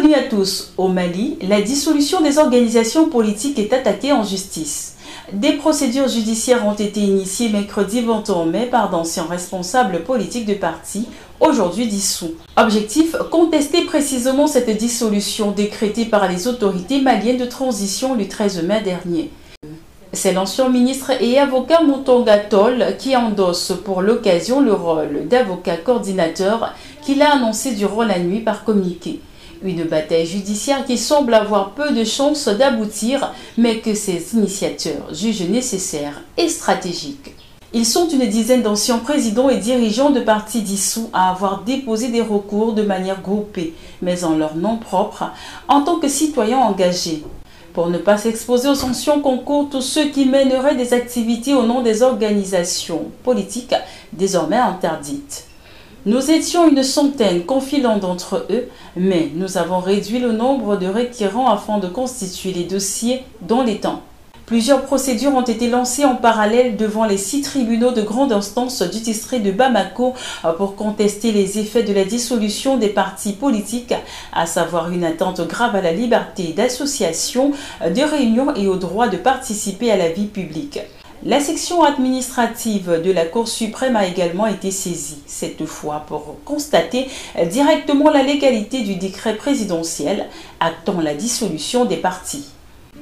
Bienvenue à tous. Au Mali, la dissolution des organisations politiques est attaquée en justice. Des procédures judiciaires ont été initiées mercredi 21 mai par d'anciens responsables politiques de partis, aujourd'hui dissous. Objectif, contester précisément cette dissolution décrétée par les autorités maliennes de transition le 13 mai dernier. C'est l'ancien ministre et avocat Moutonga Tall qui endosse pour l'occasion le rôle d'avocat coordinateur qu'il a annoncé durant la nuit par communiqué. Une bataille judiciaire qui semble avoir peu de chances d'aboutir, mais que ses initiateurs jugent nécessaire et stratégique. Ils sont une dizaine d'anciens présidents et dirigeants de partis dissous à avoir déposé des recours de manière groupée, mais en leur nom propre, en tant que citoyens engagés. Pour ne pas s'exposer aux sanctions concourent tous ceux qui mèneraient des activités au nom des organisations politiques désormais interdites. Nous étions une centaine, confie l'un d'entre eux, mais nous avons réduit le nombre de requérants afin de constituer les dossiers dans les temps. Plusieurs procédures ont été lancées en parallèle devant les 6 tribunaux de grande instance du district de Bamako pour contester les effets de la dissolution des partis politiques, à savoir une atteinte grave à la liberté d'association, de réunion et au droit de participer à la vie publique. La section administrative de la Cour suprême a également été saisie, cette fois pour constater directement la légalité du décret présidentiel actant la dissolution des partis.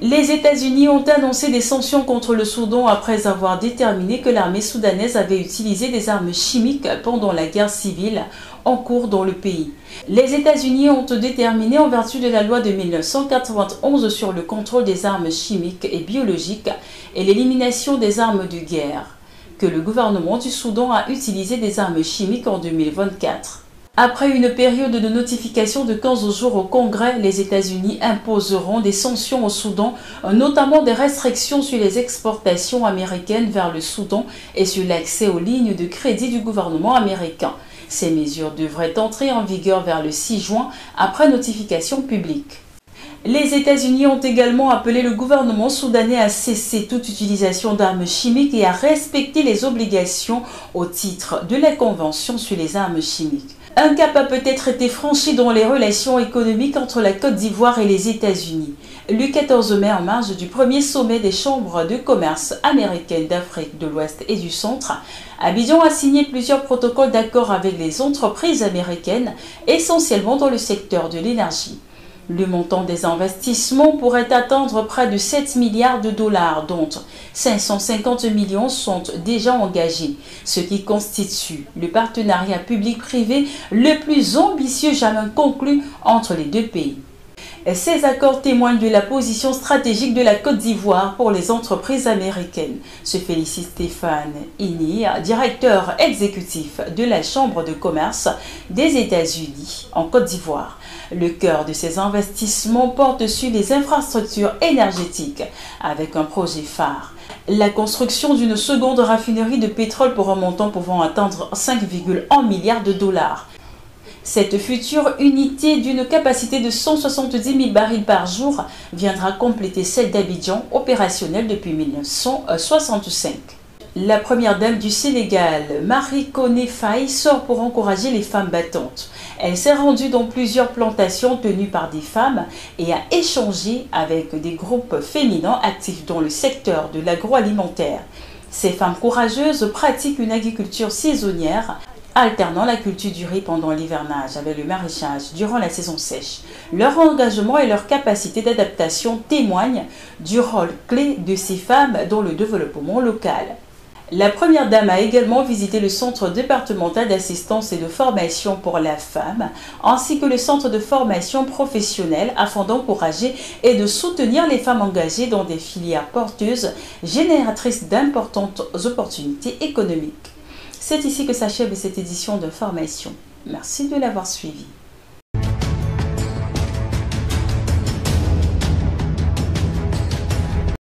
Les États-Unis ont annoncé des sanctions contre le Soudan après avoir déterminé que l'armée soudanaise avait utilisé des armes chimiques pendant la guerre civile en cours dans le pays. Les États-Unis ont déterminé en vertu de la loi de 1991 sur le contrôle des armes chimiques et biologiques et l'élimination des armes de guerre que le gouvernement du Soudan a utilisé des armes chimiques en 2024. Après une période de notification de 15 jours au Congrès, les États-Unis imposeront des sanctions au Soudan, notamment des restrictions sur les exportations américaines vers le Soudan et sur l'accès aux lignes de crédit du gouvernement américain. Ces mesures devraient entrer en vigueur vers le 6 juin après notification publique. Les États-Unis ont également appelé le gouvernement soudanais à cesser toute utilisation d'armes chimiques et à respecter les obligations au titre de la Convention sur les armes chimiques. Un cap a peut-être été franchi dans les relations économiques entre la Côte d'Ivoire et les États-Unis. Le 14 mai, en marge du premier sommet des chambres de commerce américaines d'Afrique de l'Ouest et du Centre, Abidjan a signé plusieurs protocoles d'accord avec les entreprises américaines, essentiellement dans le secteur de l'énergie. Le montant des investissements pourrait atteindre près de 7 milliards de dollars, dont 550 millions sont déjà engagés, ce qui constitue le partenariat public-privé le plus ambitieux jamais conclu entre les deux pays. Ces accords témoignent de la position stratégique de la Côte d'Ivoire pour les entreprises américaines, se félicite Stéphane Inni, directeur exécutif de la Chambre de commerce des États-Unis en Côte d'Ivoire. Le cœur de ces investissements porte sur les infrastructures énergétiques avec un projet phare. La construction d'une seconde raffinerie de pétrole pour un montant pouvant atteindre 5,1 milliards de dollars. Cette future unité d'une capacité de 170 000 barils par jour viendra compléter celle d'Abidjan, opérationnelle depuis 1965. La première dame du Sénégal, Marie Koné Faye, sort pour encourager les femmes battantes. Elle s'est rendue dans plusieurs plantations tenues par des femmes et a échangé avec des groupes féminins actifs dans le secteur de l'agroalimentaire. Ces femmes courageuses pratiquent une agriculture saisonnière, alternant la culture du riz pendant l'hivernage avec le maraîchage durant la saison sèche. Leur engagement et leur capacité d'adaptation témoignent du rôle clé de ces femmes dans le développement local. La première dame a également visité le centre départemental d'assistance et de formation pour la femme, ainsi que le centre de formation professionnelle afin d'encourager et de soutenir les femmes engagées dans des filières porteuses, génératrices d'importantes opportunités économiques. C'est ici que s'achève cette édition de formation. Merci de l'avoir suivi.